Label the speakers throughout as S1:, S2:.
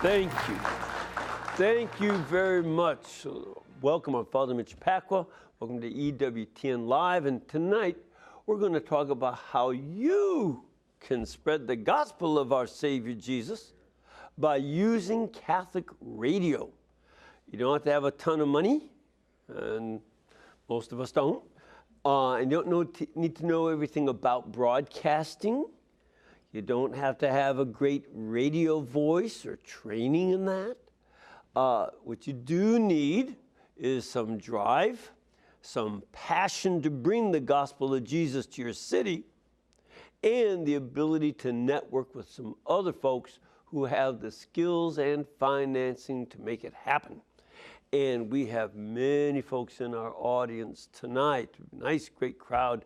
S1: Thank you. Thank you very much. Welcome, I'm Father Mitch Pacwa. Welcome to EWTN Live. And tonight, we're going to talk about how you can spread the gospel of our Savior Jesus by using Catholic radio. You don't have to have a ton of money, and most of us don't. And you don't need to know everything about broadcasting. You don't have to have a great radio voice or training in that. What you do need is some drive, some passion to bring the gospel of Jesus to your city, and the ability to network with some other folks who have the skills and financing to make it happen. And we have many folks in our audience tonight, nice, great crowd,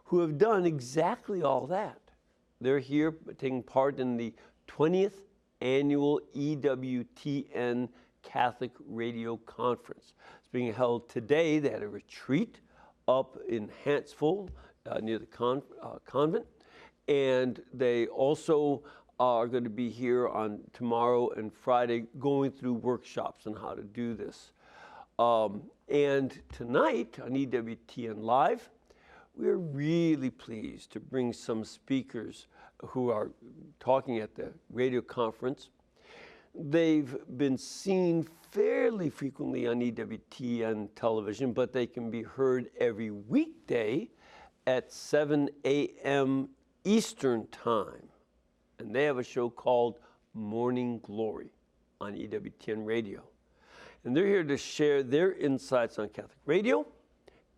S1: who have done exactly all that. They're here taking part in the 20th annual EWTN Catholic Radio Conference. It's being held today. They had a retreat up in Hansville near the convent. And they also are going to be here on tomorrow and Friday going through workshops on how to do this. And tonight on EWTN Live, we're really pleased to bring some speakers who are talking at the radio conference. They've been seen fairly frequently on EWTN television, but they can be heard every weekday at 7 a.m. Eastern Time. And they have a show called Morning Glory on EWTN Radio. And they're here to share their insights on Catholic radio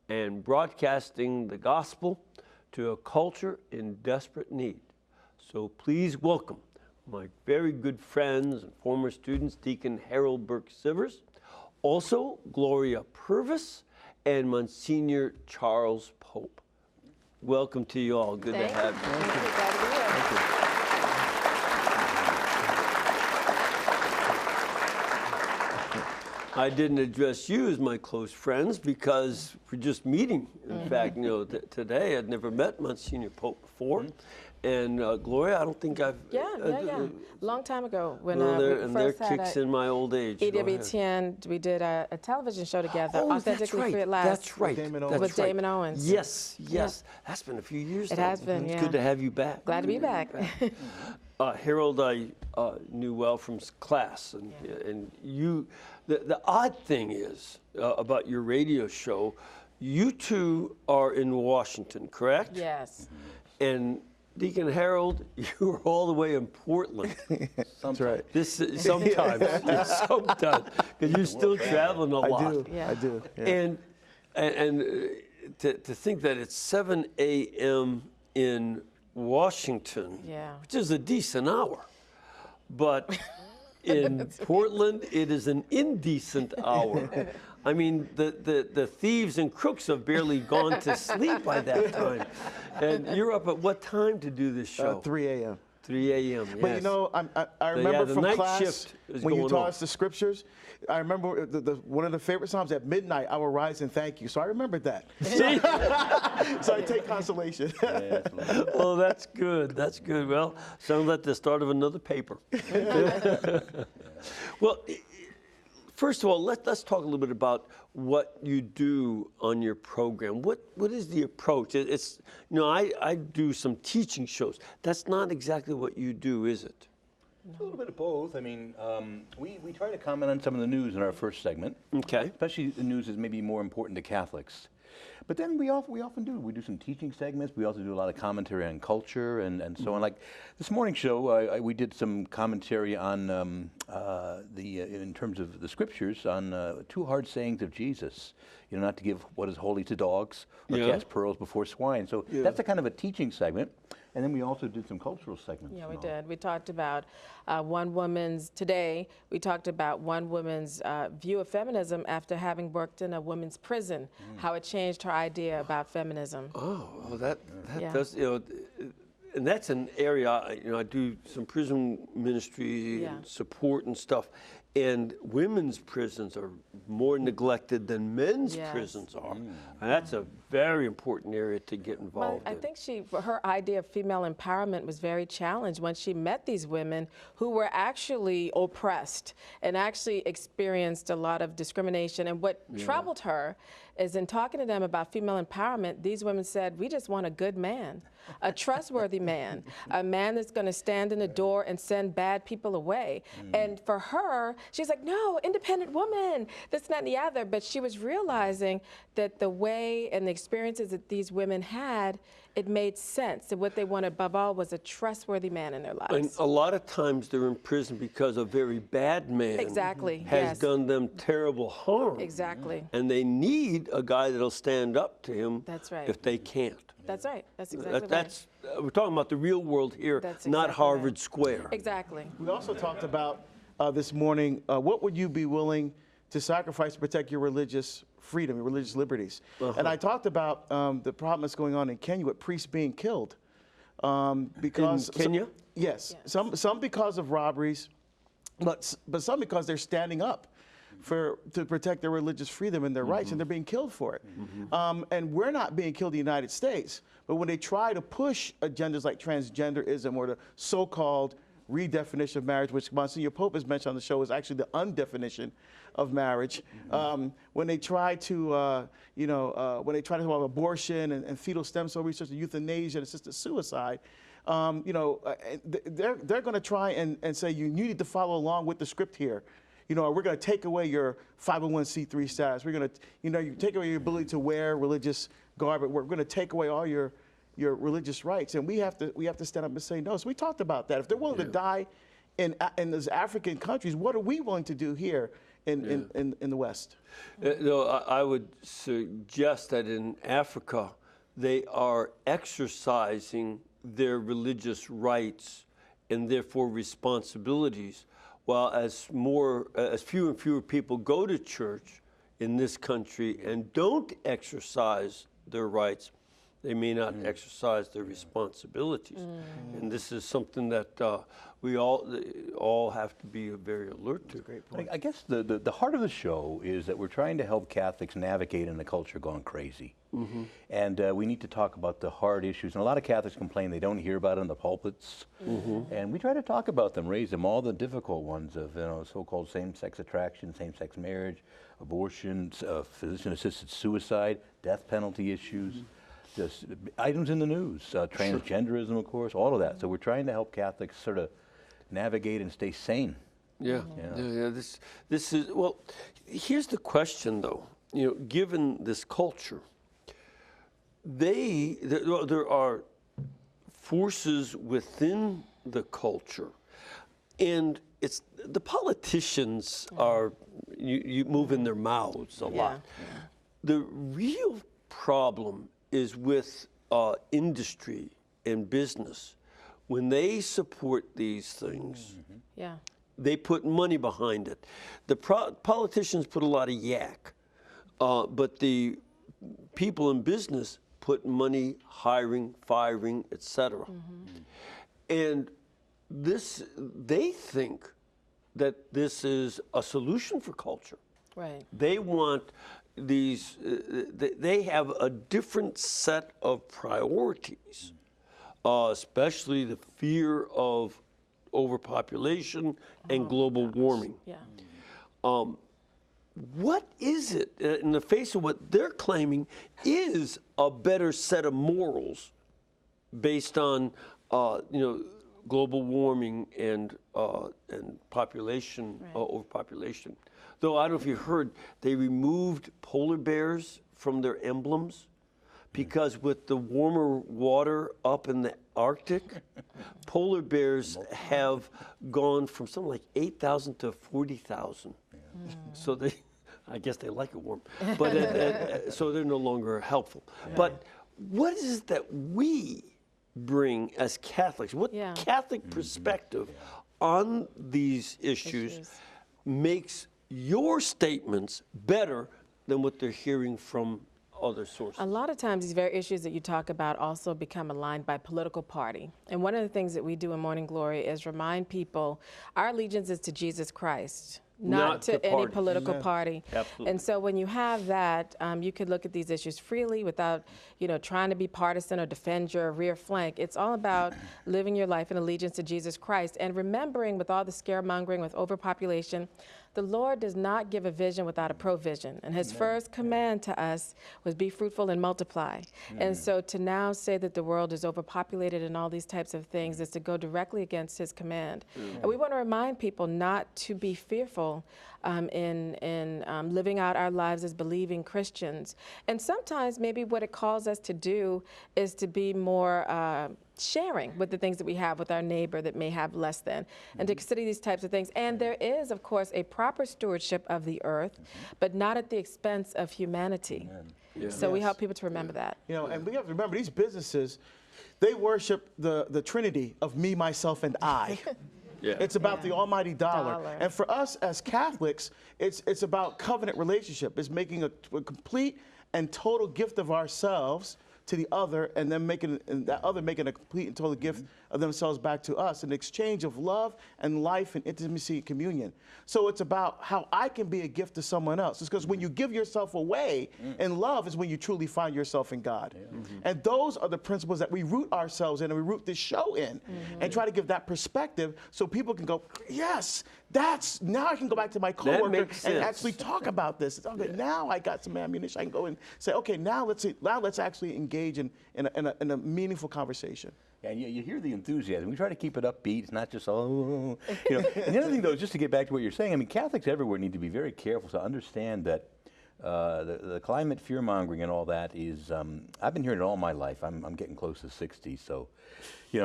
S1: and broadcasting the gospel to a culture in desperate need. So please welcome my very good friends and former students, Deacon Harold Burke-Sivers, also Gloria Purvis, and Msgr Charles Pope. Welcome to you all. Good to have you.
S2: Thank you. Glad to be here.
S1: Thank you. I didn't address you as my close friends because we're just meeting. In fact, today I'd never met Msgr Pope before. And Gloria, I don't think I've...
S2: Yeah. Long time ago when
S1: there kicks in my old age.
S2: EWTN, we did a television show together, Authentically Free at Last.
S1: That's right.
S2: With Damon Owens.
S1: Yes. That's been a few years now.
S2: It has been,
S1: It's good to have you back.
S2: Glad to be back.
S1: Harold, I knew well from class, and you. The odd thing is about your radio show, you two are in Washington, correct?
S2: Yes.
S1: And Deacon Harold, you were all the way in Portland.
S3: That's right.
S1: Sometimes, because you're still traveling a lot.
S3: I do. Yeah.
S1: And to think that it's 7 a.m. in Washington, which is a decent hour, but in Portland, it is an indecent hour. I mean, the thieves and crooks have barely gone to sleep by that time. And you're up at what time to do this show?
S3: 3 a.m.
S1: 3 a.m., yes.
S3: But you know, I remember
S1: the
S3: from
S1: night
S3: class,
S1: shift is
S3: when you
S1: going
S3: taught
S1: on.
S3: us the scriptures, I remember one of the favorite Psalms, at midnight, I will rise and thank you. So I remembered that. So I take consolation.
S1: Well, that's good. That's good. Well, sounds like the start of another paper. Well, first of all, let's talk a little bit about what you do on your program. What is the approach? It's I do some teaching shows. That's not exactly what you do, is it?
S4: A little bit of both. I mean, we try to comment on some of the news in our first segment.
S1: Okay.
S4: Especially the news is maybe more important to Catholics. But then we often do some teaching segments. We also do a lot of commentary on culture and so on. Like this morning's show, we did some commentary on in terms of the scriptures on 2 hard sayings of Jesus. Not to give what is holy to dogs or cast pearls before swine. So that's a kind of a teaching segment. And then we also did some cultural segments.
S2: Yeah, we did. We talked about today we talked about one woman's view of feminism after having worked in a women's prison, how it changed her idea about feminism.
S1: Oh, well, that does, and that's an area, I do some prison ministry and support and stuff. And women's prisons are more neglected than men's
S2: Yes.
S1: prisons are. And that's a very important area to get involved
S2: I
S1: in.
S2: think her idea of female empowerment was very challenged when she met these women who were actually oppressed and actually experienced a lot of discrimination. And what troubled her is in talking to them about female empowerment, these women said, we just want a good man, a trustworthy man, a man that's going to stand in the door and send bad people away. And for her, she's like, no, independent woman, this, not, and the other. But she was realizing that the way and the experiences that these women had, it made sense. And what they wanted above all was a trustworthy man in their lives.
S1: And a lot of times they're in prison because a very bad man
S2: Exactly,
S1: has
S2: yes.
S1: done them terrible harm.
S2: Exactly.
S1: And they need a guy that'll stand up to him
S2: That's right.
S1: if they can't.
S2: That's right. That's exactly right.
S1: That's we're talking about the real world here,
S2: That's
S1: not
S2: exactly
S1: Harvard
S2: right.
S1: Square.
S2: Exactly.
S3: We also talked about this morning, what would you be willing to sacrifice to protect your religious freedom, your religious liberties? And I talked about the problem that's going on in Kenya with priests being killed. Because
S1: In Kenya?
S3: Yes. Some because of robberies, but some because they're standing up to protect their religious freedom and their rights, and they're being killed for it. And we're not being killed in the United States, but when they try to push agendas like transgenderism or the so-called redefinition of marriage, which Monsignor Pope has mentioned on the show is actually the undefinition of marriage. When they try to, when they try to have abortion and fetal stem cell research and euthanasia and assisted suicide, they're going to try and say you need to follow along with the script here. We're going to take away your 501c3 status. We're going to, you take away your ability to wear religious garb. We're going to take away all your religious rights, and we have to stand up and say no. So we talked about that. If they're willing to die in those African countries, what are we willing to do here in the West?
S1: I would suggest that in Africa, they are exercising their religious rights and therefore responsibilities, while as fewer and fewer people go to church in this country and don't exercise their rights, they may not exercise their responsibilities. And this is something that we all have to be very alert to.
S3: Great point.
S4: I guess the heart of the show is that we're trying to help Catholics navigate in a culture gone crazy. And we need to talk about the hard issues. And a lot of Catholics complain they don't hear about it in the pulpits. And we try to talk about them, raise them, all the difficult ones of so-called same-sex attraction, same-sex marriage, abortion, physician-assisted suicide, death penalty issues. Just items in the news, transgenderism, of course, all of that. So we're trying to help Catholics sort of navigate and stay sane.
S1: Yeah. This is, well, here's the question though, given this culture, there are forces within the culture, and it's the politicians are you moving their mouths a lot. The real problem is with industry and business. When they support these things, they put money behind it. The politicians put a lot of yak, but the people in business put money, hiring, firing, etc. And they think that this is a solution for culture.
S2: Right.
S1: They want these, they have a different set of priorities, especially the fear of overpopulation and global warming. What is it, in the face of what they're claiming, is a better set of morals based on, global warming and population, overpopulation? Though I don't know if you heard, they removed polar bears from their emblems because with the warmer water up in the Arctic, polar bears have gone from something like 8,000 to 40,000. So I guess they like it warm, but so they're no longer helpful. But what is it that we bring as Catholics? What Catholic perspective on these issues makes your statements better than what they're hearing from other sources?
S2: A lot of times these very issues that you talk about also become aligned by political party. And one of the things that we do in Morning Glory is remind people our allegiance is to Jesus Christ. not to any
S1: parties.
S2: political party.
S1: Absolutely.
S2: And so when you have that, you could look at these issues freely without, trying to be partisan or defend your rear flank. It's all about living your life in allegiance to Jesus Christ and remembering, with all the scaremongering, with overpopulation, the Lord does not give a vision without a provision. And his first command to us was be fruitful and multiply. And so to now say that the world is overpopulated and all these types of things is to go directly against his command. And we want to remind people not to be fearful in living out our lives as believing Christians. And sometimes maybe what it calls us to do is to be more sharing with the things that we have with our neighbor that may have less than, and to consider these types of things. And there is, of course, a proper stewardship of the earth, but not at the expense of humanity.
S1: Yeah.
S2: So we help people to remember that.
S3: And we have to remember these businesses, they worship the Trinity of me, myself, and I.
S1: Yeah.
S3: It's about the almighty dollar.
S2: Dollar.
S3: And for us as Catholics, it's about covenant relationship. It's making a complete and total gift of ourselves to the other, and then that other making a complete and total gift of themselves back to us, an exchange of love and life and intimacy and communion. So it's about how I can be a gift to someone else. It's because when you give yourself away in love is when you truly find yourself in God. And those are the principles that we root ourselves in and we root this show in and try to give that perspective so people can go, yes, now I can go back to my coworker and actually talk about this. Okay, now I got some ammunition. I can go and say, okay, now let's actually engage in a meaningful conversation.
S4: Yeah, you hear the enthusiasm. We try to keep it upbeat. It's not just, And the other thing, though, is just to get back to what you're saying, I mean, Catholics everywhere need to be very careful to understand that the climate fear-mongering and all that is, I've been hearing it all my life. I'm getting close to 60, so,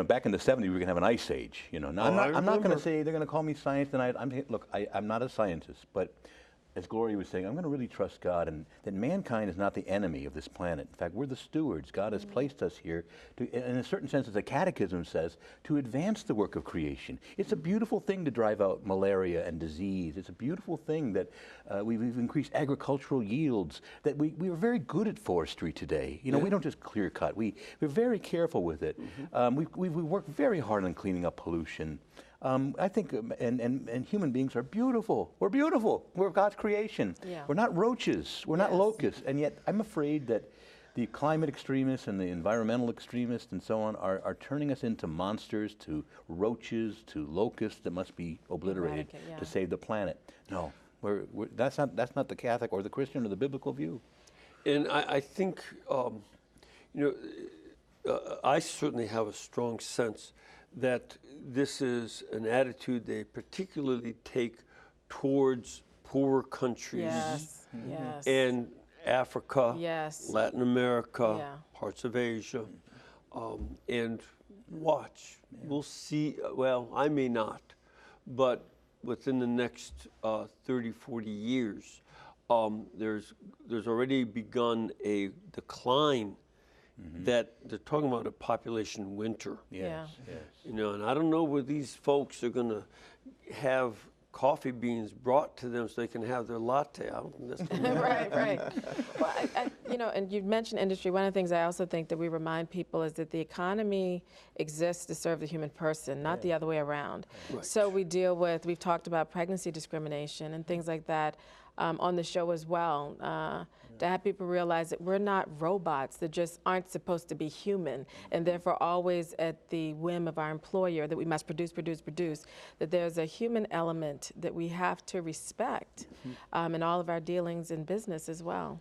S4: back in the 70s, we were going to have an ice age, Now, I'm not going to say they're going to call me science tonight. I'm not a scientist, but as Gloria was saying, I'm going to really trust God and that mankind is not the enemy of this planet. In fact, we're the stewards. God has placed us here, in a certain sense, as the Catechism says, to advance the work of creation. It's a beautiful thing to drive out malaria and disease. It's a beautiful thing that we've increased agricultural yields, that we are very good at forestry today. We don't just clear cut. We're very careful with it. We work very hard on cleaning up pollution. I think, and human beings are beautiful. We're beautiful. We're God's creation.
S2: Yeah.
S4: We're not roaches. We're not locusts. And yet, I'm afraid that the climate extremists and the environmental extremists and so on are turning us into monsters, to roaches, to locusts that must be obliterated to save the planet. No, that's not the Catholic or the Christian or the biblical view.
S1: And I think, I certainly have a strong sense that this is an attitude they particularly take towards poorer countries and Africa, Latin America, parts of Asia, and watch. We'll see, well, I may not, but within the next 30, 40 years, there's already begun a decline that they're talking about a population winter.
S4: Yes.
S1: And I don't know where these folks are going to have coffee beans brought to them so they can have their latte. I don't think that's gonna
S2: Right. Well, and you mentioned industry. One of the things I also think that we remind people is that the economy exists to serve the human person, not the other way around.
S1: Right.
S2: So we've talked about pregnancy discrimination and things like that on the show as well. To have people realize that we're not robots that just aren't supposed to be human and therefore always at the whim of our employer that we must produce, that there's a human element that we have to respect in all of our dealings in business as well.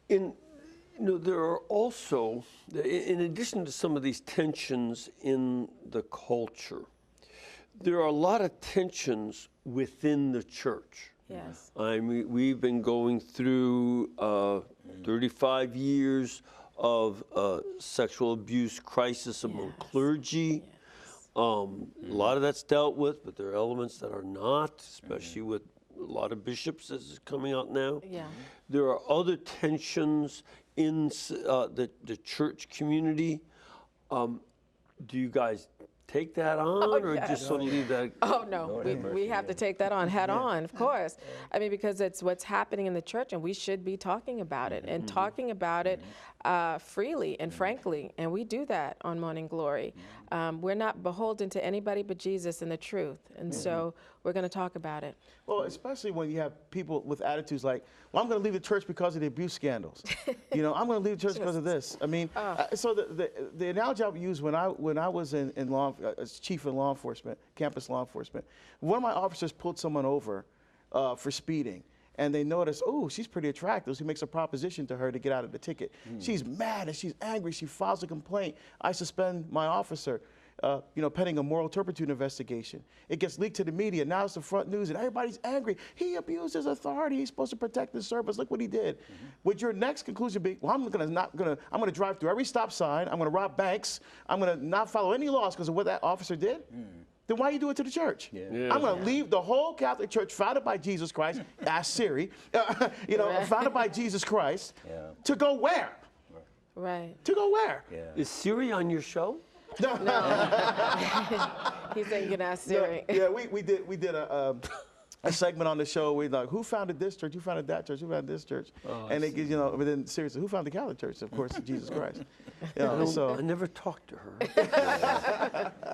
S1: There are also, in addition to some of these tensions in the culture, there are a lot of tensions within the church.
S2: Yes.
S1: We've been going through 35 years of sexual abuse crisis among clergy. A lot of that's dealt with, but there are elements that are not, especially with a lot of bishops, as is coming out now.
S2: Yeah.
S1: There are other tensions in the church community. Do you guys take that on, or just sort of leave that?
S2: Oh, no, we have to take that on head on, of course. I mean, because it's what's happening in the church, and we should be talking about it, and talking about it freely and frankly, and we do that on Morning Glory. We're not beholden to anybody but Jesus and the truth, and so we're going to talk about it.
S3: Well, especially when you have people with attitudes like, well, I'm going to leave the church because of the abuse scandals. You know, I'm going to leave the church because of this. I mean, so the analogy I would use when I was in as chief of law enforcement, campus law enforcement, one of my officers pulled someone over for speeding. And they notice, oh, she's pretty attractive. So he makes a proposition to her to get out of the ticket. She's mad and she's angry. She files a complaint. I suspend my officer, pending a moral turpitude investigation. It gets leaked to the media. Now it's the front news, and everybody's angry. He abused his authority. He's supposed to protect the service. Look what he did. Would your next conclusion be, well, I'm gonna drive through every stop sign. I'm gonna rob banks. I'm gonna not follow any laws because of what that officer did? Then why you do it to the church? I'm going to leave the whole Catholic Church founded by Jesus Christ, ask Siri, founded by Jesus Christ, to go where?
S2: Right.
S3: To go where?
S1: Is Siri on your show?
S2: No. He's saying you can ask Siri.
S3: We did a segment on the show where like, who founded this church? Who founded that church? Who founded this church? And they get, but then seriously, who founded the Catholic Church? Of course, Jesus Christ.
S1: I never talked to her.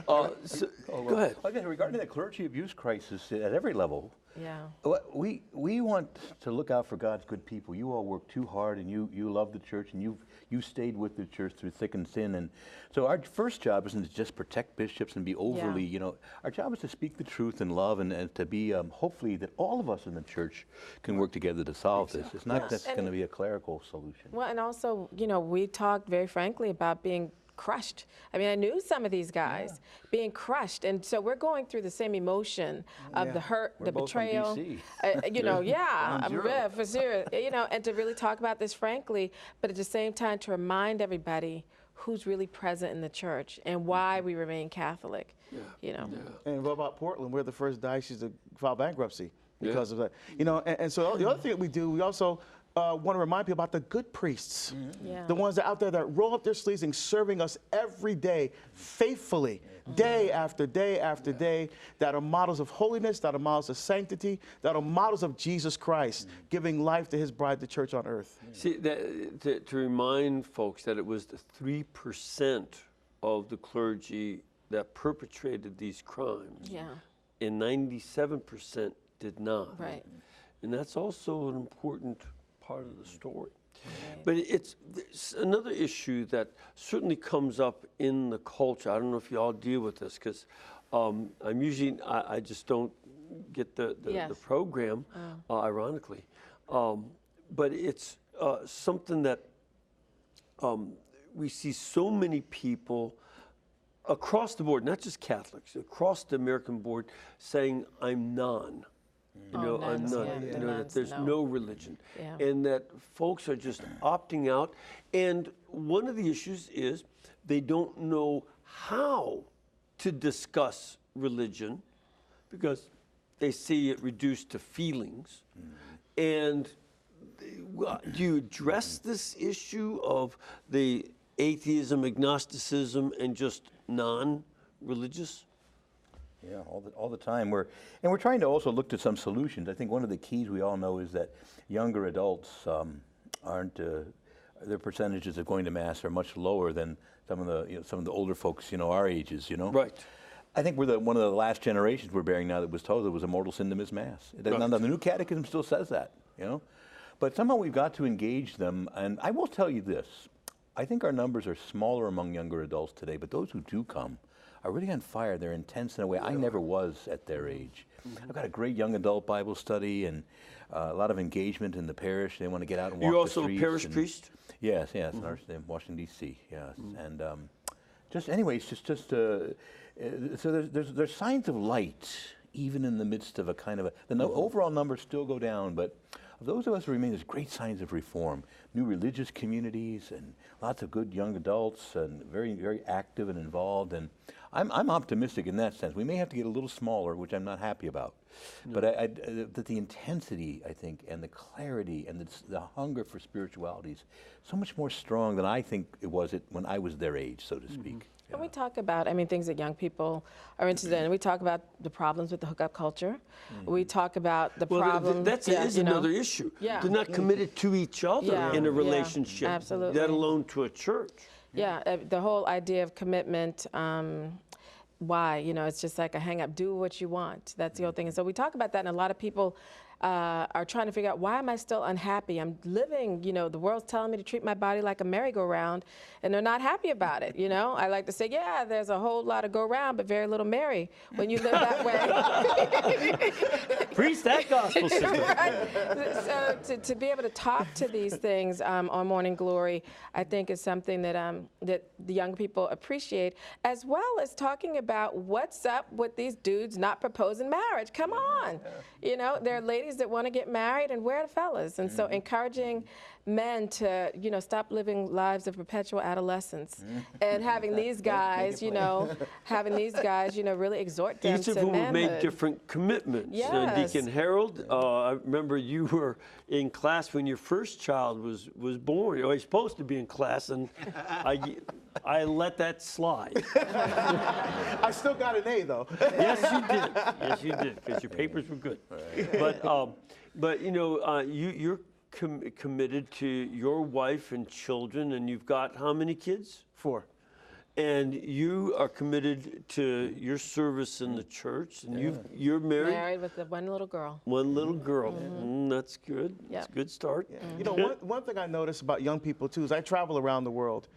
S1: Go ahead.
S4: Again, regarding the clergy abuse crisis at every level,
S2: Yeah.
S4: we want to look out for God's good people. You all work too hard, and you love the church, and you stayed with the church through thick and thin. And so our first job isn't to just protect bishops and be overly, our job is to speak the truth in love and to be, hopefully, that all of us in the church can work together to solve this. It's not just going to be a clerical solution.
S2: Well, and also, we talked very frankly about being crushed. I mean, I knew some of these guys being crushed, and so we're going through the same emotion of the hurt, the betrayal. I'm real for serious. And to really talk about this frankly, but at the same time to remind everybody who's really present in the church and why we remain Catholic.
S3: And what about Portland? We're the first diocese to file bankruptcy because of that. And so the other thing that we do, we also want to remind people about the good priests, the ones that are out there that roll up their sleeves and serving us every day, faithfully, day after day after day, that are models of holiness, that are models of sanctity, that are models of Jesus Christ, giving life to his bride, the church on earth.
S1: See, to remind folks that it was the 3% of the clergy that perpetrated these crimes, and 97% did not.
S2: Right.
S1: And that's also an important part of the story. But it's another issue that certainly comes up in the culture. I don't know if you all deal with this because I just don't get the program, ironically. But it's something that we see so many people across the board, not just Catholics, across the American board saying, I'm none. I'm not, that there's no religion. And that folks are just opting out. And one of the issues is they don't know how to discuss religion because they see it reduced to feelings. And do you address this issue of the atheism, agnosticism, and just non-religious?
S4: Yeah, all the time. We're trying to also look to some solutions. I think one of the keys we all know is that younger adults aren't their percentages of going to mass are much lower than some of the older folks our ages. Right. I think we're one of the last generations we're bearing now that was told it was a mortal sin to miss mass. Now, the new catechism still says that. But somehow we've got to engage them. And I will tell you this: I think our numbers are smaller among younger adults today, but those who do come are really on fire. They're intense in a way I never was at their age. I've got a great young adult Bible study and a lot of engagement in the parish. They want to get out and walk the streets.
S1: You're also a parish priest?
S4: Yes, in Washington, D.C., yes. And so there's signs of light, even in the midst of a kind of the overall numbers still go down, but of those of us who remain, there's great signs of reform. New religious communities and lots of good young adults and very, very active and involved. And I'm optimistic in that sense. We may have to get a little smaller, which I'm not happy about. But that the intensity, I think, and the clarity and the hunger for spirituality is so much more strong than I think it was when I was their age, so to speak.
S2: And we talk about, things that young people are interested in. We talk about the problems with the hookup culture. We talk about the problem.
S1: That is another issue. They're not committed to each other in a relationship,
S2: absolutely.
S1: let alone to a church.
S2: The whole idea of commitment, why. You know, it's just like a hang up, do what you want. That's the whole thing. And so we talk about that, and a lot of people are trying to figure out, why am I still unhappy? I'm living, you know, the world's telling me to treat my body like a merry-go-round, and they're not happy about it, you know? I like to say, yeah, there's a whole lot of go round, but very little merry when you live that way.
S1: Preach that gospel, sister.
S2: Right? So to be able to talk to these things on Morning Glory, I think is something that that the young people appreciate, as well as talking about what's up with these dudes not proposing marriage. Come on. You know, there are ladies that want to get married, and where are the fellas? And so encouraging men to, you know, stop living lives of perpetual adolescence, and having these guys, you know, really exhort them
S1: Each of
S2: to
S1: whom
S2: manhood.
S1: made different commitments.
S2: Yes.
S1: Deacon Harold, I remember you were in class when your first child was born. You were supposed to be in class, and I let that slide.
S3: I still got an A, though.
S1: Yes, you did. Yes, you did, because your papers were good. But you know, you're committed to your wife and children, and you've got how many kids?
S3: 4.
S1: And you are committed to your service in the church, and you're married?
S2: Married with one little girl.
S1: One little girl. That's good.
S2: Yep.
S1: That's a good start.
S3: Yeah. You know, one thing I notice about young people, too, is I travel around the world.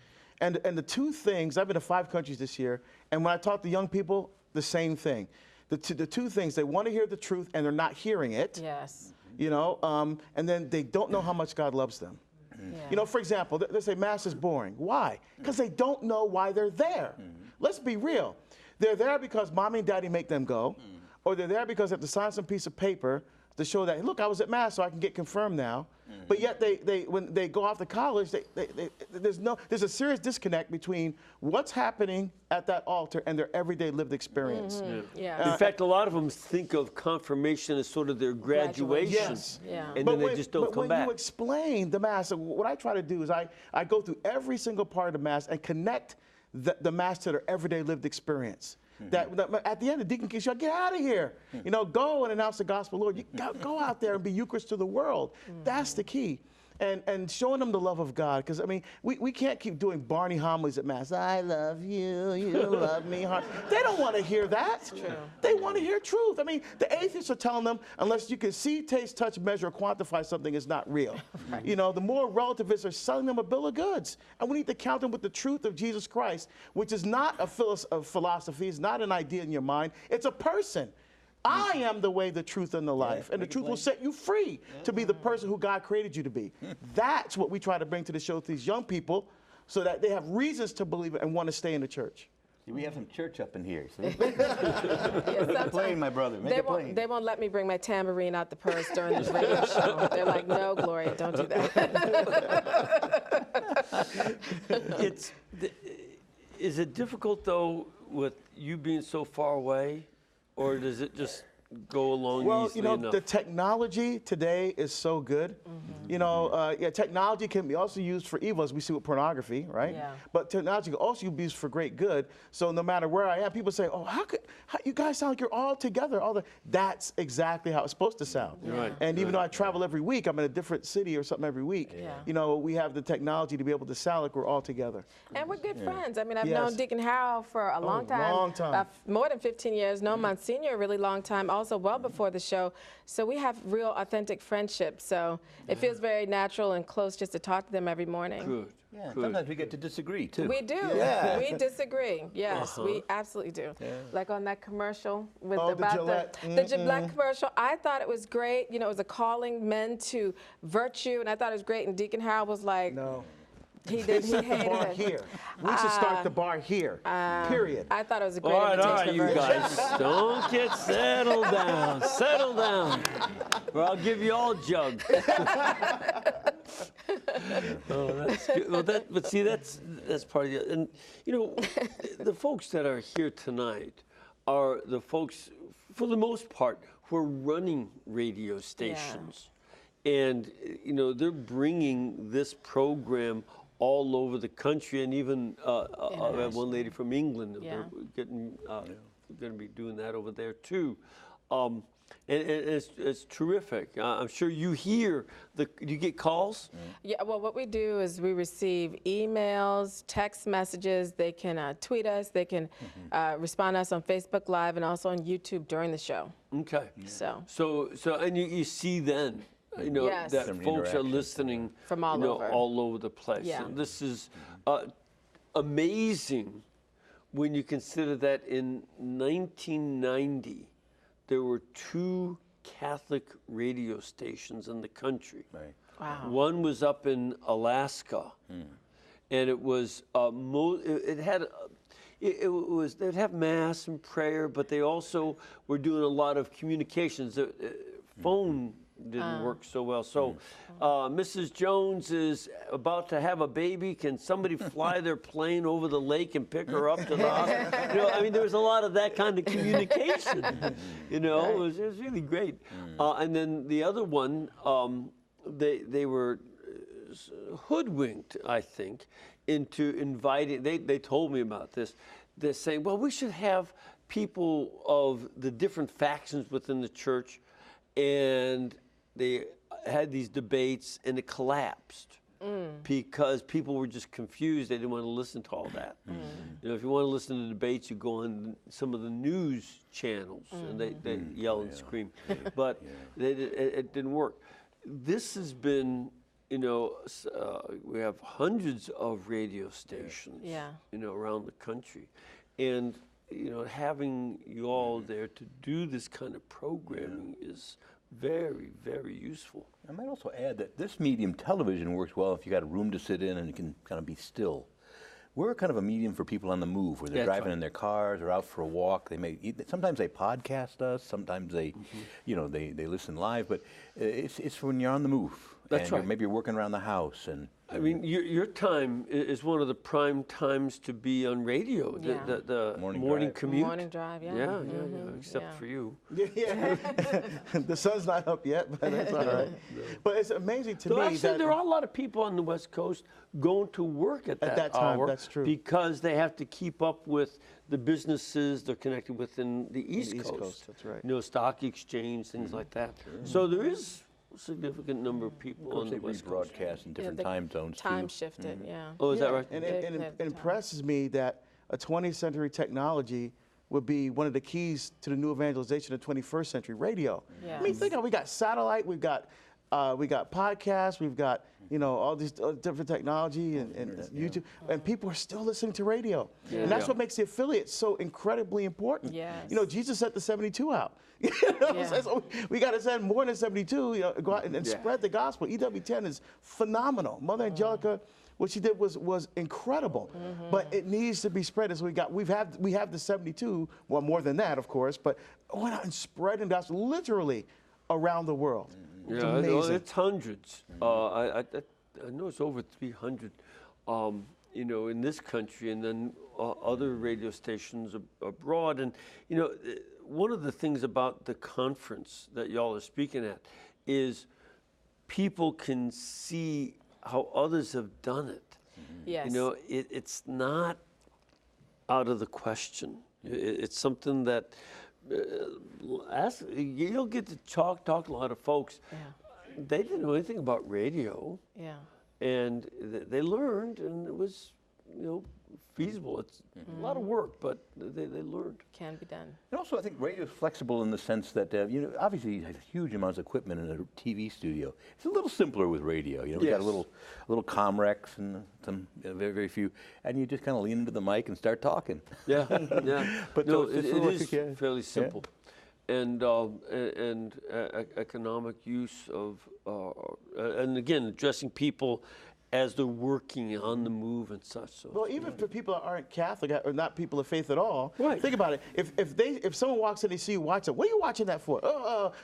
S3: And the two things, I've been to 5 countries this year, and when I talk to young people, the same thing. The two things, they want to hear the truth, and they're not hearing it.
S2: Yes.
S3: You know, and then they don't know how much God loves them.
S2: Yeah.
S3: You know, for example, they say Mass is boring. Why? Because they don't know why they're there. Let's be real. They're there because Mommy and Daddy make them go, or they're there because they have to sign some piece of paper to show that, look, I was at Mass, so I can get confirmed now. But yet, when they go off to college, there's a serious disconnect between what's happening at that altar and their everyday lived experience.
S2: Yeah.
S1: In fact, a lot of them think of confirmation as sort of their graduation.
S3: Yes.
S2: Yeah.
S1: And then they just don't come
S3: when
S1: back.
S3: you explain the Mass, what I try to do is I go through every single part of the Mass and connect the Mass to their everyday lived experience. That at the end, the deacon can shout, get out of here. You know, go and announce the gospel, Lord. You go out there and be Eucharist to the world. That's the key. And showing them the love of God. Because, I mean, we can't keep doing Barney homilies at Mass. I love you, you love me. They don't want to hear that. True. They want to hear truth. I mean, the atheists are telling them, unless you can see, taste, touch, measure, quantify something, it's not real. Right. You know, the more relativists are selling them a bill of goods. And we need to count them with the truth of Jesus Christ, which is not a philosophy, it's not an idea in your mind, it's a person. I am the way, the truth, and the life. And the truth will set you free to be the person who God created you to be. That's what we try to bring to the show to these young people, so that they have reasons to believe it and want to stay in the church.
S4: We have some church up in here. So
S2: Yeah,
S4: make it plain, my brother. Make it plain.
S2: They won't let me bring my tambourine out the purse during the radio show. They're like, no, Gloria, don't do that.
S1: Is it difficult, though, with you being so far away? Or does it just go along easily enough?
S3: The technology today is so good. You know, technology can be also used for evil, as we see with pornography, right?
S2: Yeah.
S3: But technology can also be used for great good. So no matter where I am, people say, oh, how you guys sound like you're all together. That's exactly how it's supposed to sound.
S1: Right.
S3: And even though I travel every week, I'm in a different city or something every week, you know, we have the technology to be able to sound like we're all together.
S2: And we're good friends. I mean, I've known Deacon Harold for a long time.
S3: Long time.
S2: About more than 15 years. Known Msgr a really long time, also well before the show. So we have real, authentic friendship. So it feels very natural and close just to talk to them every morning.
S1: Good.
S4: Yeah,
S1: Good.
S4: sometimes we get to disagree, too.
S2: We do.
S4: Yeah.
S2: We disagree. Yes, we absolutely do.
S4: Yeah.
S2: Like on that commercial with
S3: Oh, the
S2: about
S3: Gillette.
S2: the Gillette commercial. I thought it was great. You know, it was a calling men to virtue, and I thought it was great. And Deacon Harold was like,
S3: No.
S2: he did. He
S3: The
S2: hated
S3: bar
S2: it.
S3: here. We should start the bar here, period.
S2: I thought it was a great
S1: All right,
S2: invitation
S1: you
S2: to virtue.
S1: guys, don't get settled down. Settle down, or I'll give you all jug. Oh, that's good. Well, but see, that's part of it. And you know, the folks that are here tonight are the folks, for the most part, who are running radio stations, and you know, they're bringing this program all over the country, and even I have one lady from England.
S2: Yeah.
S1: They're getting going to be doing that over there too. And it's terrific. I'm sure you hear you get calls.
S2: Yeah, well, what we do is we receive emails, text messages. They can tweet us. They can respond to us on Facebook Live and also on YouTube during the show.
S1: Okay.
S2: So
S1: And you see then,
S2: Yes.
S1: that
S4: Some
S1: folks are
S4: interaction.
S1: listening
S2: From all over.
S1: all over the place.
S2: Yeah.
S1: And this is amazing when you consider that in 1990, there were 2 Catholic radio stations in the country.
S4: Right.
S2: wow.
S1: One was up in Alaska, and it was they'd have mass and prayer, but they also were doing a lot of communications. The phone didn't work so well. So Mrs. Jones is about to have a baby. Can somebody fly their plane over the lake and pick her up to the hospital? I mean, there was a lot of that kind of communication. It was really great. And then the other one, they were hoodwinked, I think, into inviting. They told me about this. They're saying, well, we should have people of the different factions within the church, and they had these debates, and it collapsed because people were just confused. They didn't want to listen to all that. If you want to listen to debates, you go on some of the news channels, and they yell and scream. But it didn't work. This has been, we have hundreds of radio stations, around the country, and having you all there to do this kind of programming is very, very useful.
S4: I might also add that this medium, television, works well if you got a room to sit in and you can kind of be still. We're kind of a medium for people on the move, where they're driving in their cars or out for a walk. Sometimes they podcast us, sometimes they, they listen live. But it's when you're on the move.
S1: That's right.
S4: Maybe you're working around the house, and
S1: I mean, your time is one of the prime times to be on radio.
S2: Yeah.
S1: The
S4: Morning
S1: morning
S4: drive.
S1: come.
S2: Morning drive, yeah.
S1: Yeah, except for you.
S3: Yeah. The sun's not up yet, but that's all right. But it's amazing to me
S1: Actually,
S3: that
S1: there are a lot of people on the West Coast going to work at that
S3: time.
S1: hour.
S3: That's true.
S1: Because they have to keep up with the businesses they're connected with in the East
S3: East
S1: Coast.
S3: Coast, that's right.
S1: Stock exchange, things like that. So there is a significant number of people on
S4: they
S1: the West Coast.
S4: rebroadcast in different
S2: the
S4: time zones
S2: Time
S4: too.
S2: shifted, yeah.
S1: Oh, is that right?
S3: And
S2: Big
S3: it
S2: time.
S3: impresses me that a 20th century technology would be one of the keys to the new evangelization of 21st century radio. I mean,
S2: Yes.
S3: think of it, we got satellite, we got podcasts, we've got all these different technology and YouTube, and people are still listening to radio, and that's what makes the affiliates so incredibly important.
S2: Yes.
S3: Jesus sent the 72 out. So we got to send more than 72. Go out and spread the gospel. EWTN is phenomenal. Mother Angelica, what she did was incredible, but it needs to be spread. As we have the 72, well, more than that, of course, but went out and spreading the gospel literally around the world. It's amazing.
S1: It's hundreds. I know it's over 300, in this country, and then other radio stations abroad. And one of the things about the conference that y'all are speaking at is people can see how others have done it.
S2: Yes.
S1: It's not out of the question. It's something that you'll get to talk to a lot of folks.
S2: Yeah.
S1: They didn't know anything about radio,
S2: Yeah.
S1: and they learned, and it was, feasible. It's a lot of work, but they learned.
S2: Can be done.
S4: And also, I think radio is flexible in the sense that, obviously you have huge amounts of equipment in a TV studio. It's a little simpler with radio. We got a little Comrex and some very, very few, and you just kind of lean into the mic and start talking.
S1: Yeah.
S4: But
S1: no,
S4: so
S1: it
S4: it's
S1: is fairly simple, and economic use of, and again, addressing people as they're working on the move and such. So,
S3: Well, even for people that aren't Catholic or not people of faith at all,
S1: Right.
S3: think about it. If someone walks in and they see you watching, what are you watching that for?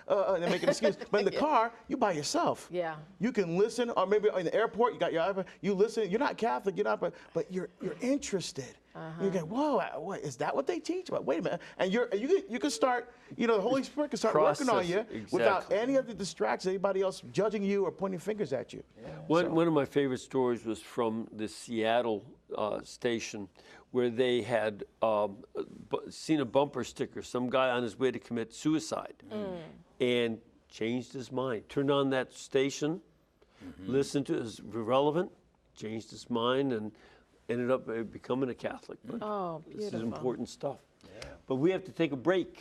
S3: And they make an excuse. But in the car, you by yourself.
S2: Yeah.
S3: You can listen, or maybe in the airport, you got your iPad. You listen. You're not Catholic. You're not, but you're interested. You go, whoa, what, is that what they teach? Wait a minute, and you can start. The Holy Spirit can start working on you without any of the distractions, anybody else judging you or pointing fingers at you.
S1: One of my favorite stories was from the Seattle station, where they had seen a bumper sticker, some guy on his way to commit suicide, and changed his mind. Turned on that station, listened to it, was relevant, changed his mind, and ended up becoming a Catholic. But this is important stuff. Yeah. But we have to take a break.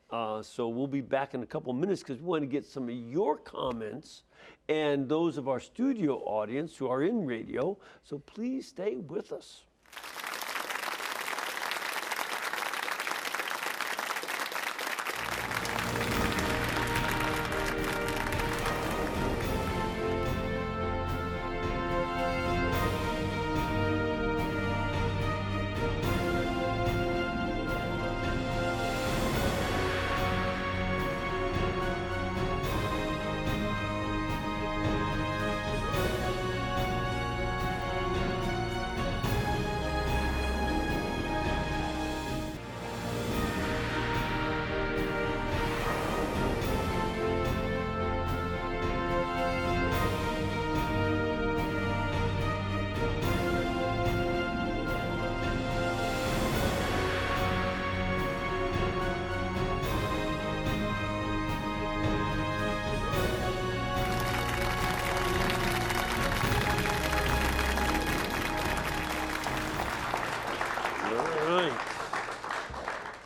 S1: So we'll be back in a couple of minutes because we want to get some of your comments and those of our studio audience who are in radio. So please stay with us.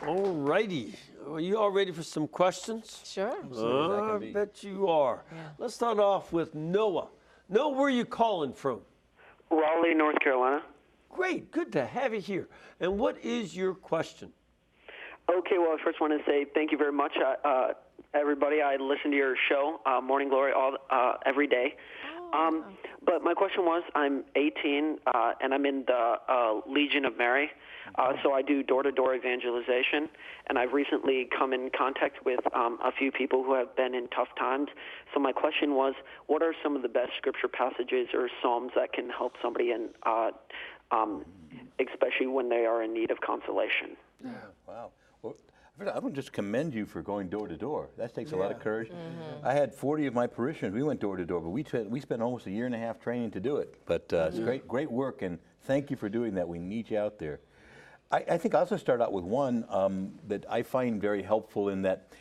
S1: All righty. Are you all ready for some questions?
S2: Sure.
S1: I bet you are. Yeah. Let's start off with Noah. Noah, where are you calling from?
S5: Raleigh, North Carolina.
S1: Great. Good to have you here. And what is your question?
S5: Okay, well, I first want to say thank you very much, everybody. I listen to your show, Morning Glory, every day. But my question was, I'm 18, and I'm in the Legion of Mary. So I do door-to-door evangelization, and I've recently come in contact with a few people who have been in tough times. So my question was, what are some of the best scripture passages or psalms that can help somebody, especially when they are in need of consolation?
S4: Yeah, wow. Well, I want to just commend you for going door to door. That takes a lot of courage. I had 40 of my parishioners. We went door to door, but we spent almost a year and a half training to do it. But it's great work, and thank you for doing that. We need you out there. I think I'll also start out with one that I find very helpful in that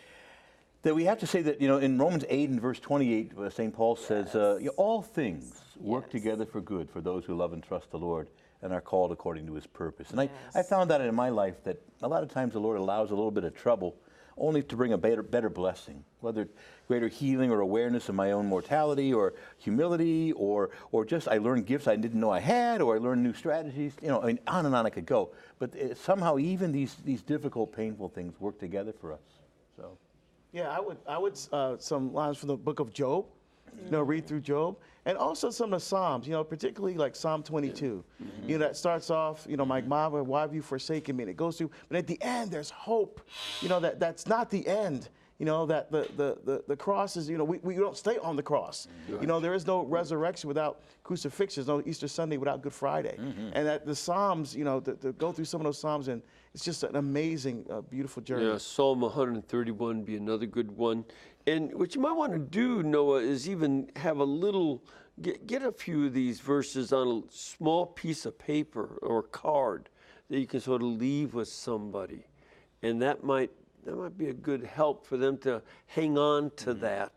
S4: we have to say that, in Romans 8 and verse 28, St. Paul says, all things work together for good for those who love and trust the Lord and are called according to his purpose. And I found that in my life that a lot of times the Lord allows a little bit of trouble only to bring a better blessing, whether greater healing or awareness of my own mortality or humility or just I learned gifts I didn't know I had, or I learned new strategies, on and on I could go. But somehow even these difficult, painful things work together for us. So,
S3: yeah, I would some lines from the book of Job, read through Job, and also some of the Psalms, particularly like Psalm 22, that starts off, my mama, why have you forsaken me? And it goes through, but at the end there's hope, that's not the end. That the cross is, we don't stay on the cross. There is no resurrection without crucifixion. There's no Easter Sunday without Good Friday. And that the Psalms, to go through some of those Psalms, and it's just an amazing, beautiful journey.
S1: Yeah, Psalm 131 would be another good one. And what you might want to do, Noah, is even have a little, get a few of these verses on a small piece of paper or card that you can sort of leave with somebody. And that might be a good help for them to hang on to that,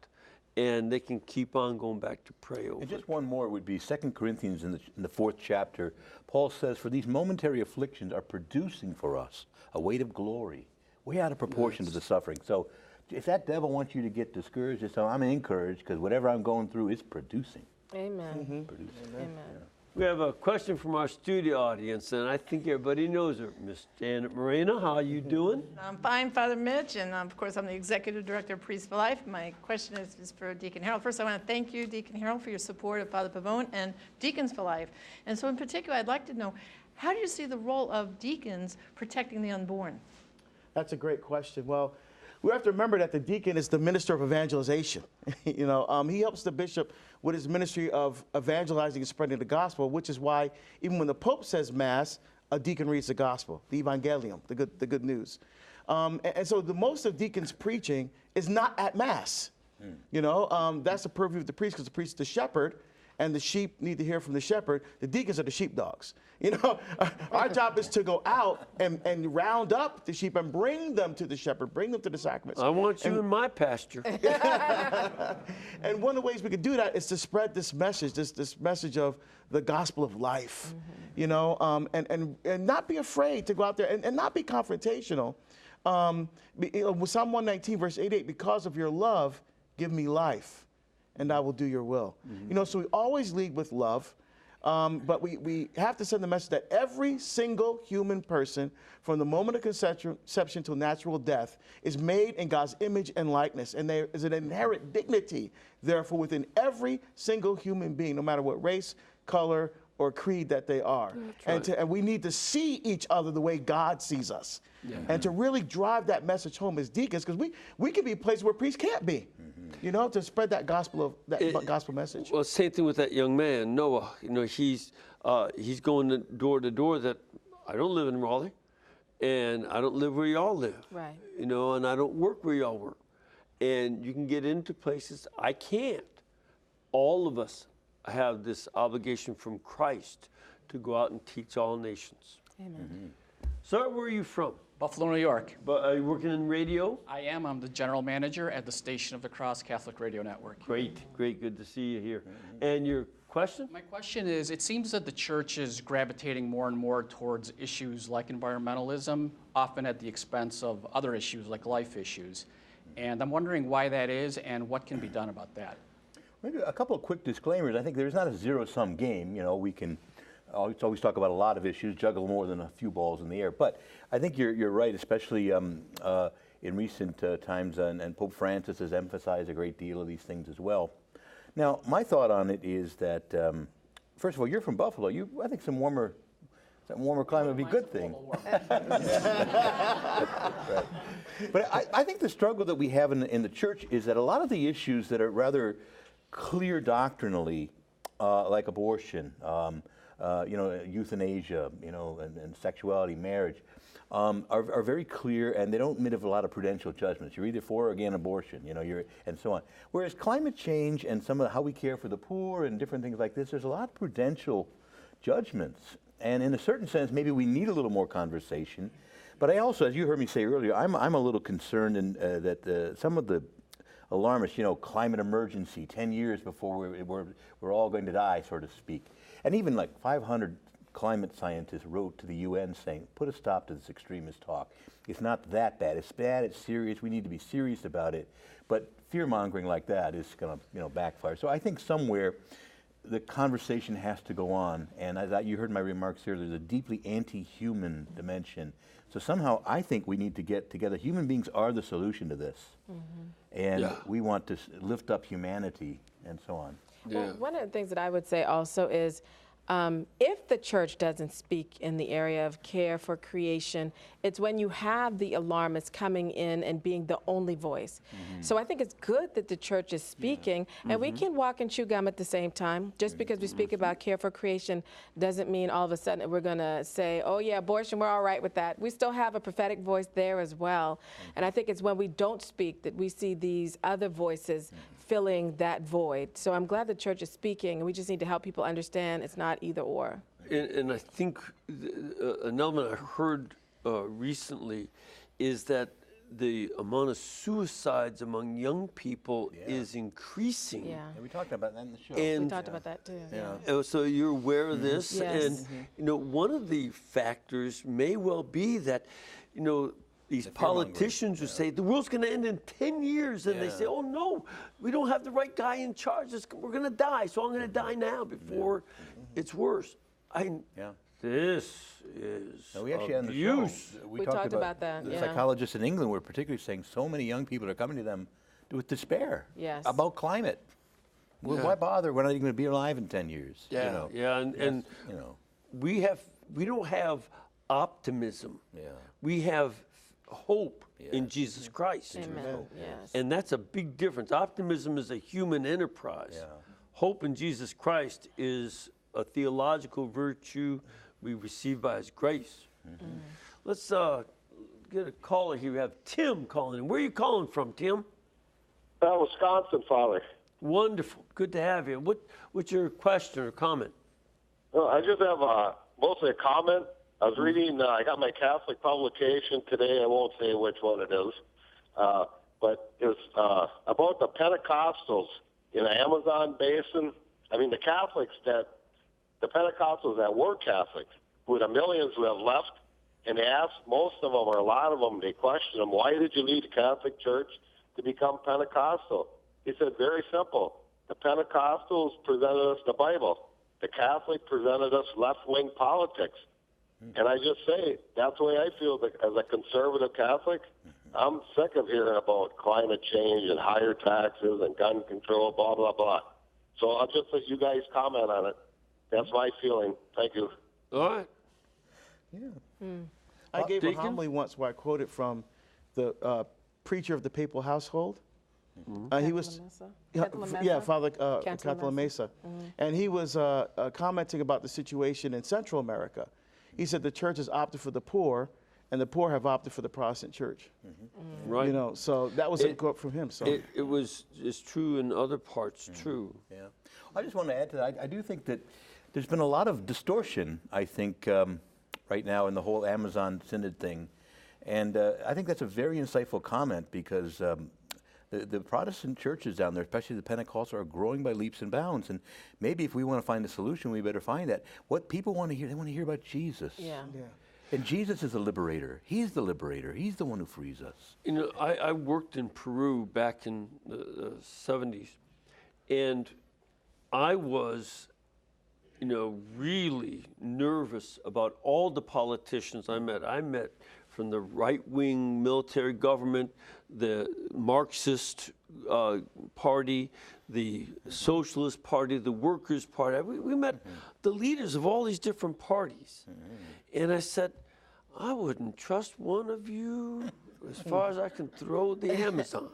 S1: and they can keep on going back to pray over.
S4: And just one more would be 2 Corinthians in the 4th chapter. Paul says, for these momentary afflictions are producing for us a weight of glory, way out of proportion to the suffering. So if that devil wants you to get discouraged, just I'm encouraged because whatever I'm going through is producing.
S2: Amen.
S4: Producing.
S2: Amen.
S4: Yeah.
S1: We have a question from our studio audience, and I think everybody knows her. Miss Janet Moreno, how are you doing?
S6: I'm fine, Father Mitch, and of course I'm the Executive Director of Priests for Life. My question is for Deacon Harold. First, I want to thank you, Deacon Harold, for your support of Father Pavone and Deacons for Life. And so in particular, I'd like to know, how do you see the role of deacons protecting the unborn?
S3: That's a great question. Well, we have to remember that the deacon is the minister of evangelization. He helps the bishop with his ministry of evangelizing and spreading the gospel, which is why even when the Pope says Mass, a deacon reads the gospel, the evangelium, the good news. And so the most of deacons' preaching is not at Mass. That's the purview of the priest, because the priest is the shepherd, and the sheep need to hear from the shepherd, the deacons are the sheepdogs. You know, our job is to go out and round up the sheep and bring them to the shepherd, bring them to the sacraments.
S1: I want you in my pasture.
S3: And one of the ways we can do that is to spread this message, this message of the gospel of life, you know, and not be afraid to go out there and not be confrontational. With Psalm 119, verse 88, because of your love, give me life, and I will do your will. You know, so we always lead with love. But we have to send the message that every single human person, from the moment of conception to natural death, is made in God's image and likeness. And there is an inherent dignity, therefore, within every single human being, no matter what race, color, or creed that they are. And we need to see each other the way God sees us. And to really drive that message home as deacons, because we can be a place where priests can't be. You know, to spread that gospel message.
S1: Well, same thing with that young man, Noah. You know, he's going door to door that I don't live in Raleigh, and I don't live where y'all live.
S2: Right.
S1: You know, and I don't work where y'all work. And you can get into places I can't. All of us have this obligation from Christ to go out and teach all nations.
S2: Amen.
S1: Sir, where are you from?
S7: Buffalo, New York.
S1: But are you working in radio?
S7: I am. I'm the general manager at the Station of the Cross Catholic Radio Network.
S1: Great, great. Good to see you here. And your question?
S7: My question is, it seems that the church is gravitating more and more towards issues like environmentalism, often at the expense of other issues like life issues. And I'm wondering why that is and what can be done about that.
S4: Maybe a couple of quick disclaimers. I think there's not a zero-sum game. You know, we can always talk about a lot of issues, juggle more than a few balls in the air. But I think you're right, especially in recent times, and Pope Francis has emphasized a great deal of these things as well. Now, my thought on it is that, first of all, you're from Buffalo. I think some warmer climate would be a good thing. Right. But I think the struggle that we have in the church is that a lot of the issues that are rather clear doctrinally, like abortion, you know, euthanasia, you know, and sexuality, marriage, are very clear, and they don't admit of a lot of prudential judgments. You're either for or against abortion, you know, and so on. Whereas climate change and some of how we care for the poor and different things like this, there's a lot of prudential judgments. And in a certain sense, maybe we need a little more conversation. But I also, as you heard me say earlier, I'm a little concerned that some of the alarmists, you know, climate emergency, 10 years before we're all going to die, so to speak. And even like 500 climate scientists wrote to the UN saying, put a stop to this extremist talk. It's not that bad. It's bad, it's serious, we need to be serious about it. But fear-mongering like that is going to, you know, backfire. So I think somewhere the conversation has to go on. And as you heard my remarks here, there's a deeply anti-human dimension. So somehow I think we need to get together. Human beings are the solution to this. And we want to lift up humanity and so on.
S2: Well, one of the things that I would say also is if the church doesn't speak in the area of care for creation, it's when you have the alarmists coming in and being the only voice. So I think it's good that the church is speaking, and we can walk and chew gum at the same time. Just because we speak about care for creation doesn't mean all of a sudden we're going to say, oh yeah, abortion, we're all right with that. We still have a prophetic voice there as well. And I think it's when we don't speak that we see these other voices filling that void. So I'm glad the church is speaking, and we just need to help people understand it's not either or.
S1: And I think an element I heard recently is that the amount of suicides among young people is increasing.
S2: Yeah.
S4: And we talked about that in the show.
S1: And
S2: We talked about that too.
S1: so you're aware of this,
S2: Yes.
S1: and you know, one of the factors may well be that, you know, these politicians who say the world's going to end in 10 years, and they say, oh no, we don't have the right guy in charge. We're going to die, so I'm going to die now before it's worse. This is
S4: we actually had
S1: abuse.
S4: On the show,
S2: We talked about that,
S4: The
S2: yeah.
S4: psychologists in England were particularly saying so many young people are coming to them with despair about climate. Well, why bother? We're not even going to be alive in 10 years. You know?
S1: And
S4: you know,
S1: we don't have optimism. We have hope in Jesus Christ.
S2: Amen. Yes.
S1: And that's a big difference. Optimism is a human enterprise. Hope in Jesus Christ is a theological virtue we receive by His grace. Let's get a caller here. We have Tim calling in. Where are you calling from, Tim?
S8: Wisconsin, Father.
S1: Wonderful. Good to have you. What's your question or comment?
S8: Well, I just have mostly a comment. I was reading, I got my Catholic publication today. I won't say which one it is. But it was about the Pentecostals in the Amazon basin. I mean, the Pentecostals that were Catholics, who the millions who have left, and they asked most of them, or a lot of them, they questioned them, why did you leave the Catholic Church to become Pentecostal? He said, very simple. The Pentecostals presented us the Bible. The Catholic presented us left-wing politics. And I just say, that's the way I feel as a conservative Catholic. I'm sick of hearing about climate change and higher taxes and gun control, blah, blah, blah. So I'll just let you guys comment on it. That's my feeling. Thank you.
S1: All right.
S3: Yeah. I gave a homily once where I quoted from the preacher of the papal household. He was, Father Cantalamessa. And he was commenting about the situation in Central America. He said the church has opted for the poor, and the poor have opted for the Protestant church.
S1: Right.
S3: You know, so that was a quote from him. So
S1: it's true in other parts, true.
S4: Yeah. I just want to add to that. I do think that there's been a lot of distortion, I think, right now in the whole Amazon Synod thing. And I think that's a very insightful comment because the Protestant churches down there, especially the Pentecostals, are growing by leaps and bounds. And maybe if we want to find a solution, we better find that. What people want to hear, they want to hear about Jesus.
S2: Yeah.
S4: And Jesus is the liberator. He's the liberator. He's the one who frees us.
S1: You know, I worked in Peru back in the 70s, and I was, you know, really nervous about all the politicians I met. I met from the right-wing military government, the Marxist party, the Socialist Party, the Workers' Party. We met the leaders of all these different parties. And I said, I wouldn't trust one of you as far as I can throw the Amazon.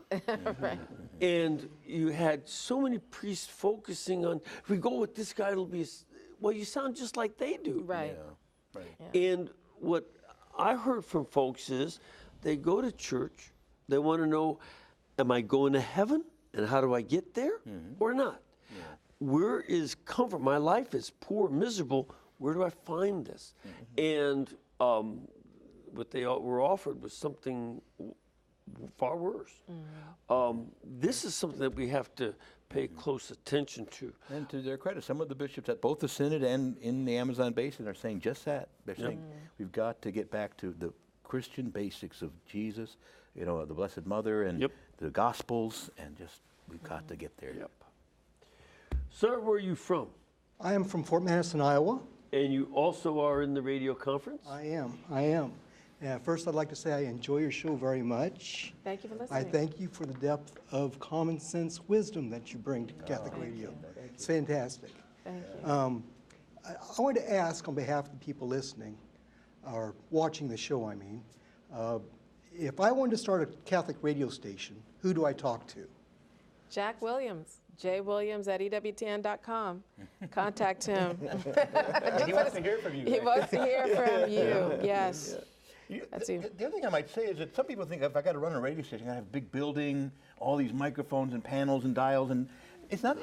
S2: Right.
S1: And you had so many priests focusing on, if we go with this guy, it'll be, well, you sound just like they do.
S2: Right.
S4: Yeah. Right.
S2: Yeah.
S1: And what I heard from folks is they go to church, they want to know, am I going to heaven? And how do I get there or not? Yeah. Where is comfort? My life is poor, miserable. Where do I find this? And what they were offered was something far worse. This is something that we have to pay close attention to.
S4: And to their credit, some of the bishops at both the Synod and in the Amazon Basin are saying just that. They're saying we've got to get back to the Christian basics of Jesus, you know, the Blessed Mother and the Gospels, and just we've got to get there.
S1: Sir, where are you from?
S9: I am from Fort Madison, Iowa.
S1: And you also are in the radio conference?
S9: I am. And first, I'd like to say I enjoy your show very much.
S2: Thank you for listening.
S9: I thank you for the depth of common sense wisdom that you bring to Catholic radio. It's fantastic.
S2: Thank you.
S9: I wanted to ask on behalf of the people listening, or watching the show, I mean, if I wanted to start a Catholic radio station, who do I talk to?
S2: Jack Williams, jwilliams@ewtn.com. Contact him.
S4: He wants to hear from you.
S2: He wants to hear from you, yes.
S4: The other thing I might say is that some people think if I got to run a radio station, I got to have a big building, all these microphones and panels and dials, and it's not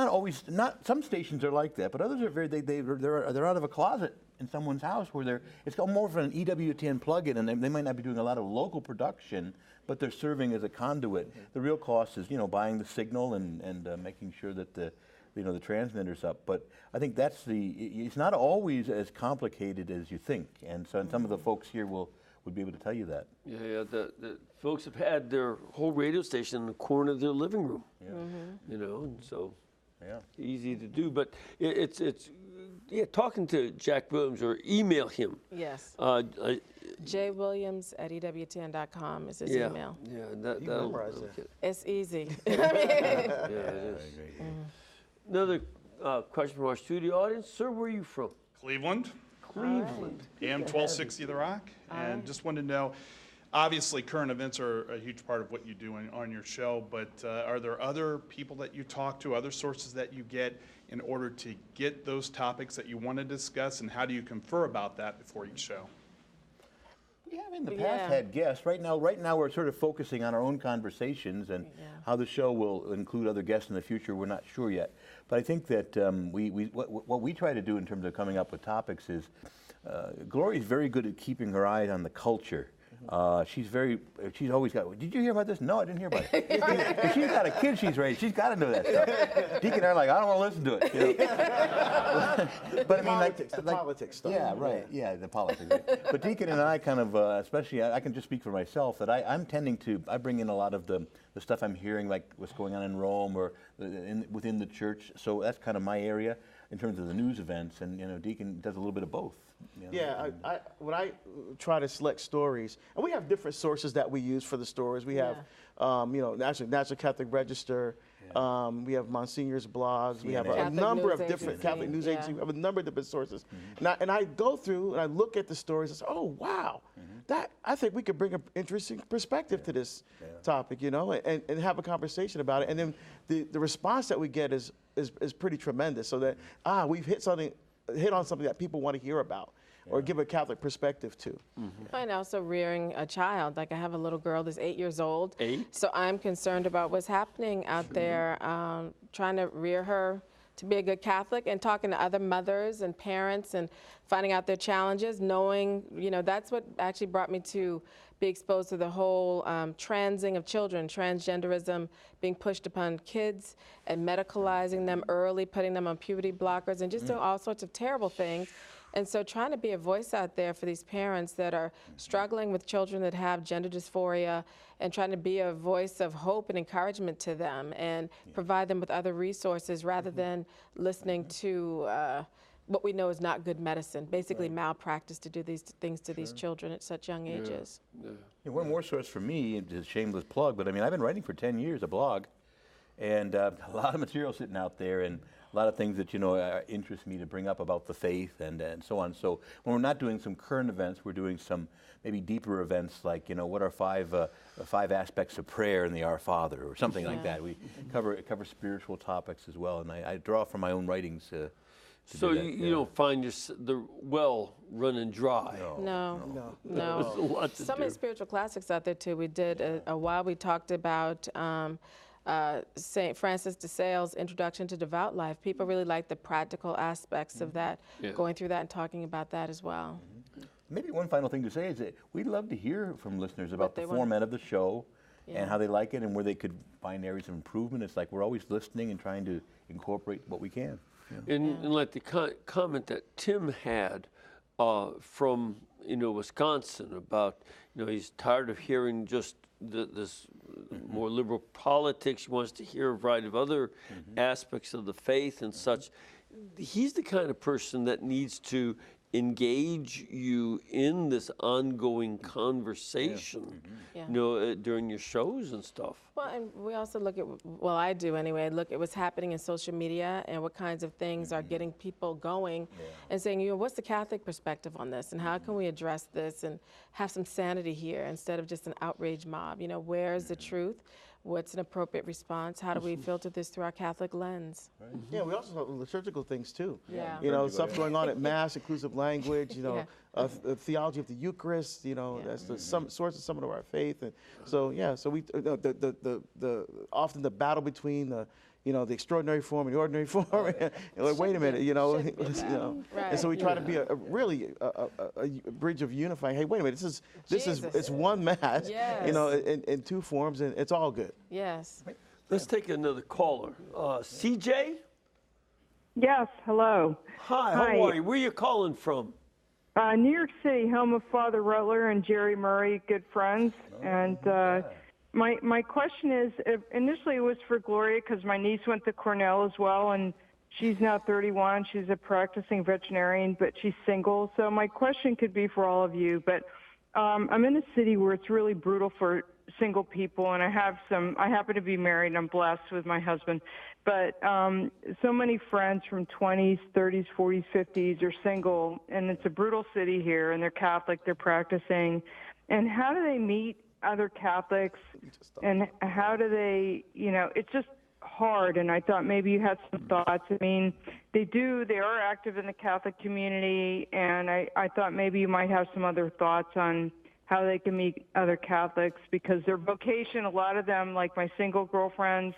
S4: always. Some stations are like that, but others are they're out of a closet in someone's house where it's got more of an EWTN plug-in, and they might not be doing a lot of local production, but they're serving as a conduit. The real cost is buying the signal and making sure that the transmitter's up. But I think it's not always as complicated as you think, and some of the folks here would be able to tell you that.
S1: Yeah. The folks have had their whole radio station in the corner of their living room. And so easy to do. But it's talking to Jack Williams or email him.
S2: Yes. jwilliams@ewtn.com is his email.
S1: Yeah, that'll memorize it.
S2: It's easy.
S1: Yeah, it is. Another question from our studio audience. Sir, where are you from?
S10: Cleveland.
S1: Cleveland.
S10: AM 1260 The Rock. And just wanted to know, obviously current events are a huge part of what you do on your show, but are there other people that you talk to, other sources that you get in order to get those topics that you want to discuss, and how do you confer about that before each show?
S4: We have in the past had guests. Right now we're sort of focusing on our own conversations, and how the show will include other guests in the future, we're not sure yet. But I think that what we try to do in terms of coming up with topics is, Gloria's very good at keeping her eye on the culture. She's always got, did you hear about this? No, I didn't hear about it. If she's got a kid she's raised, she's got to know that stuff. Deacon and I are like, I don't want to listen to it. You know? But I mean,
S3: the politics stuff.
S4: Yeah, right. Yeah, the politics. Right. But Deacon and I kind of, especially, I can just speak for myself, that I'm tending to, I bring in a lot of the stuff I'm hearing, like what's going on in Rome or within the church. So that's kind of my area in terms of the news events. And, you know, Deacon does a little bit of both. You know?
S3: Yeah, when I try to select stories, and we have different sources that we use for the stories. We have, you know, National Catholic Register. We have Msgr's blogs. We have a number of different Catholic news agencies. We have a number of different sources. And I go through and I look at the stories and say, oh, wow, that I think we could bring an interesting perspective to this topic, you know, and have a conversation about it. And then the response that we get is pretty tremendous. So that, we've hit on something that people want to hear about or give a Catholic perspective to.
S2: And also rearing a child. Like I have a little girl that's 8 years old.
S1: 8?
S2: So I'm concerned about what's happening out there, trying to rear her to be a good Catholic and talking to other mothers and parents and finding out their challenges, knowing, you know, that's what actually brought me to be exposed to the whole transing of children, transgenderism being pushed upon kids and medicalizing them early, putting them on puberty blockers and just doing all sorts of terrible things. And so trying to be a voice out there for these parents that are struggling with children that have gender dysphoria and trying to be a voice of hope and encouragement to them and provide them with other resources rather than listening to what we know is not good medicine, basically malpractice to do these things to these children at such young ages.
S4: Yeah, one more source for me, it's a shameless plug, but I mean, I've been writing for 10 years, a blog, and a lot of material sitting out there, and a lot of things that, you know, interest me to bring up about the faith and so on. So when we're not doing some current events, we're doing some maybe deeper events like, you know, what are five aspects of prayer in the Our Father or something like that. We cover spiritual topics as well, and I draw from my own writings.
S1: So you don't find the well running dry?
S2: No.
S1: So
S2: many spiritual classics out there too. We did a while. We talked about St. Francis de Sales' Introduction to Devout Life. People really like the practical aspects of that, going through that and talking about that as well.
S4: Maybe one final thing to say is that we'd love to hear from listeners about the format of the show and how they like it and where they could find areas of improvement. It's like we're always listening and trying to incorporate what we can.
S1: And like the comment that Tim had from, you know, Wisconsin about, you know, he's tired of hearing just this more liberal politics. He wants to hear a variety of other aspects of the faith and such. He's the kind of person that needs to engage you in this ongoing conversation, you know, during your shows and stuff.
S2: Well, and we also look at, well, I do anyway, look at what's happening in social media and what kinds of things are getting people going and saying, you know, what's the Catholic perspective on this and how can we address this and have some sanity here instead of just an outrage mob? You know, where's the truth? What's an appropriate response? How do we filter this through our Catholic lens?
S3: Yeah, we also have liturgical things too.
S2: Yeah.
S3: You know, stuff going on at Mass, inclusive language, you know, theology of the Eucharist, you know, that's the source of some of our faith. And so, so we, often the battle between the, you know, the extraordinary form and the ordinary form. Like, wait a minute, you know, and so we try to be a bridge of unifying. Hey, wait a minute, this is it's one Mass, you know, in two forms, and it's all good.
S2: Yes.
S1: Let's take another caller. CJ?
S11: Yes, hello.
S1: Hi, how are you? Where are you calling from?
S11: New York City, home of Father Rutler and Jerry Murray, good friends. My question is, initially it was for Gloria because my niece went to Cornell as well, and she's now 31. She's a practicing veterinarian, but she's single. So my question could be for all of you, but I'm in a city where it's really brutal for single people, and I happen to be married, and I'm blessed with my husband. But so many friends from 20s, 30s, 40s, 50s are single, and it's a brutal city here, and they're Catholic, they're practicing. And how do they meet other Catholics, and how do they, you know, it's just hard, and I thought maybe you had some thoughts. I mean, they are active in the Catholic community, and I thought maybe you might have some other thoughts on how they can meet other Catholics, because their vocation, a lot of them, like my single girlfriends,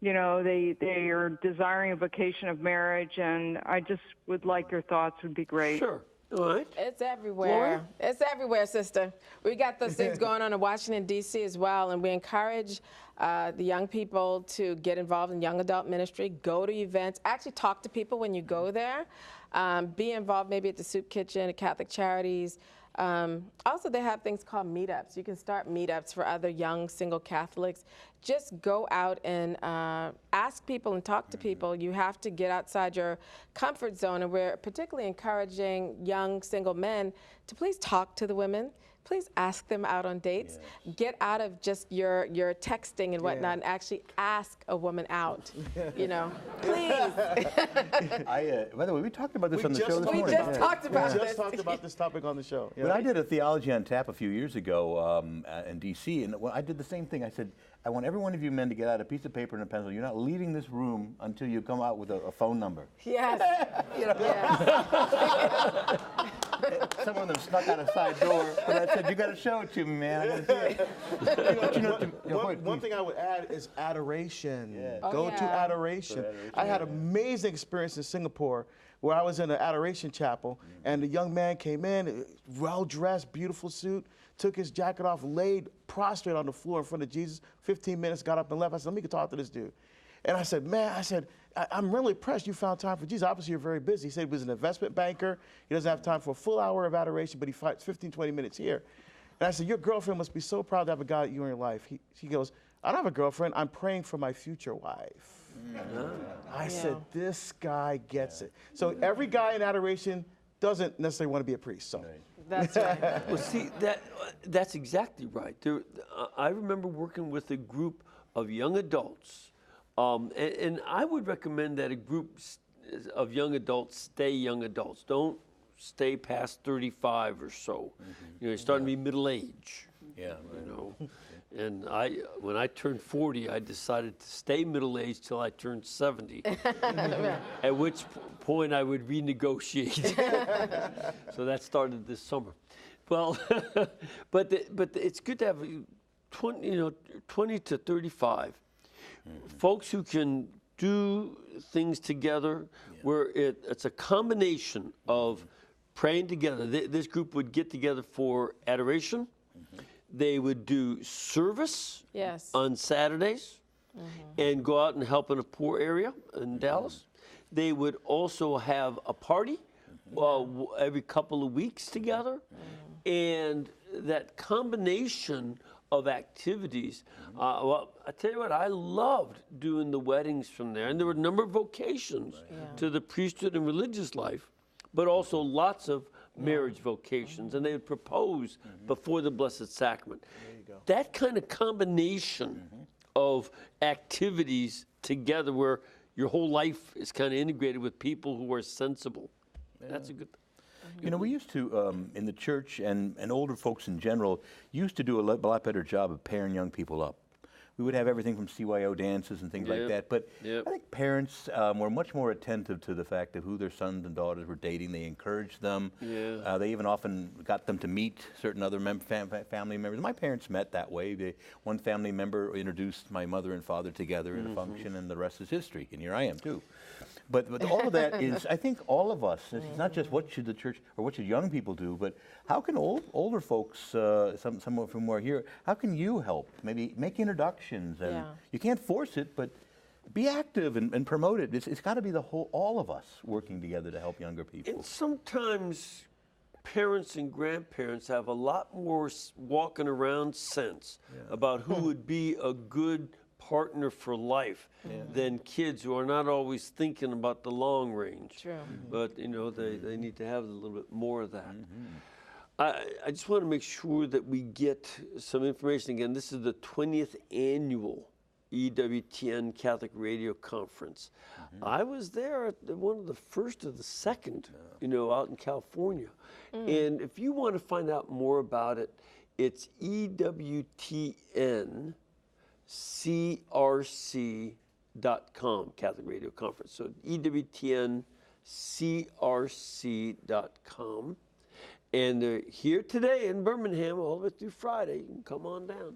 S11: you know, they are desiring a vocation of marriage, and I just would like your thoughts would be great.
S1: Sure. All right.
S2: It's everywhere.
S1: Gloria?
S2: It's everywhere, sister. We got those things going on in Washington, D.C. as well, and we encourage the young people to get involved in young adult ministry, go to events, actually talk to people when you go there, be involved maybe at the soup kitchen, at Catholic Charities. Also, they have things called meetups. You can start meetups for other young single Catholics. Just go out and ask people and talk to people. You have to get outside your comfort zone, and we're particularly encouraging young single men to please talk to the women. Please ask them out on dates. Yes. Get out of just your texting and whatnot, and actually ask a woman out. You know, please.
S4: By the way, we talked about this on the show this morning.
S2: We just talked about this.
S3: We just talked about this topic on the show.
S4: But I did a theology on tap a few years ago in D.C., and I did the same thing. I said, I want every one of you men to get out a piece of paper and a pencil. You're not leaving this room until you come out with a phone number.
S2: Yes.
S4: You know? Yes. Some of them snuck out a side door, but I said, you got to show it to me, man. I got to see it.
S3: One thing I would add is adoration.
S4: Yeah.
S3: Go to adoration. I had an amazing experience in Singapore where I was in an adoration chapel, and a young man came in, well-dressed, beautiful suit, took his jacket off, laid prostrate on the floor in front of Jesus, 15 minutes, got up and left. I said, let me go talk to this dude. And I said, man, I'm really impressed you found time for Jesus. Obviously, you're very busy. He said he was an investment banker. He doesn't have time for a full hour of adoration, but he fights 15, 20 minutes here. And I said, your girlfriend must be so proud to have a guy like you in your life. He goes, I don't have a girlfriend. I'm praying for my future wife. I said, this guy gets it. So every guy in adoration doesn't necessarily want to be a priest. So.
S2: That's right.
S1: Well, see, that's exactly right. I remember working with a group of young adults, and I would recommend that a group of young adults stay young adults. Don't stay past 35 or so. You know, you're starting to be middle age.
S4: Yeah.
S1: You know, and when I turned 40, I decided to stay middle aged till I turned 70. At which point I would renegotiate. So that started this summer. Well, but it's good to have 20 to 35 folks who can do things together, where it's a combination of praying together. This group would get together for adoration. They would do service on Saturdays and go out and help in a poor area in Dallas. They would also have a party every couple of weeks together. And that combination of activities, well, I tell you what, I loved doing the weddings from there. And there were a number of vocations to the priesthood and religious life, but also lots of marriage vocations, and they would propose before the Blessed Sacrament. That kind of combination of activities together where your whole life is kind of integrated with people who are sensible. That's a good thing.
S4: You know, we used to, in the church and older folks in general, used to do a lot better job of pairing young people up. We would have everything from CYO dances and things like that. But I think parents were much more attentive to the fact of who their sons and daughters were dating. They encouraged them. They even often got them to meet certain other family members. My parents met that way. One family member introduced my mother and father together in a function, and the rest is history. And here I am, too. But all of that is, I think all of us, it's not just what should the church or what should young people do, but how can older folks, some of whom are here, how can you help? Maybe make introductions. And you can't force it, but be active and promote it. It's got to be all of us working together to help younger people.
S1: And sometimes parents and grandparents have a lot more walking around sense about who would be a good partner for life than kids who are not always thinking about the long range.
S2: True.
S1: But, you know, they need to have a little bit more of that. I just want to make sure that we get some information. Again, this is the 20th annual EWTN Catholic Radio Conference. I was there at one of the first of the second, you know, out in California. And if you want to find out more about it, it's EWTNCRC.com, Catholic Radio Conference. So EWTNCRC.com. And they're here today in Birmingham all the way through Friday. You can come on down.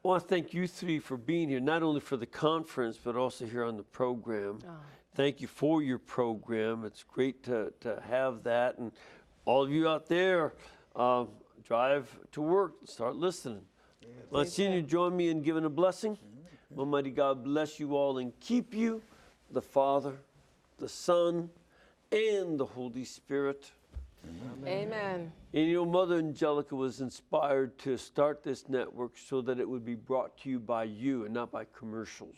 S1: I want to thank you three for being here, not only for the conference, but also here on the program. Oh. Thank you for your program. It's great to have that. And all of you out there, drive to work, start listening. Monsignor, join me in giving a blessing. Almighty God bless you all and keep you, the Father, the Son, and the Holy Spirit.
S2: Amen.
S1: And your mother, Angelica, was inspired to start this network so that it would be brought to you by you and not by commercials.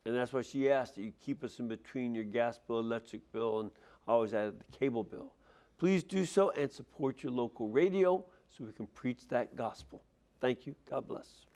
S1: And that's why she asked that you keep us in between your gas bill, electric bill, and always added the cable bill. Please do so and support your local radio so we can preach that gospel. Thank you. God bless.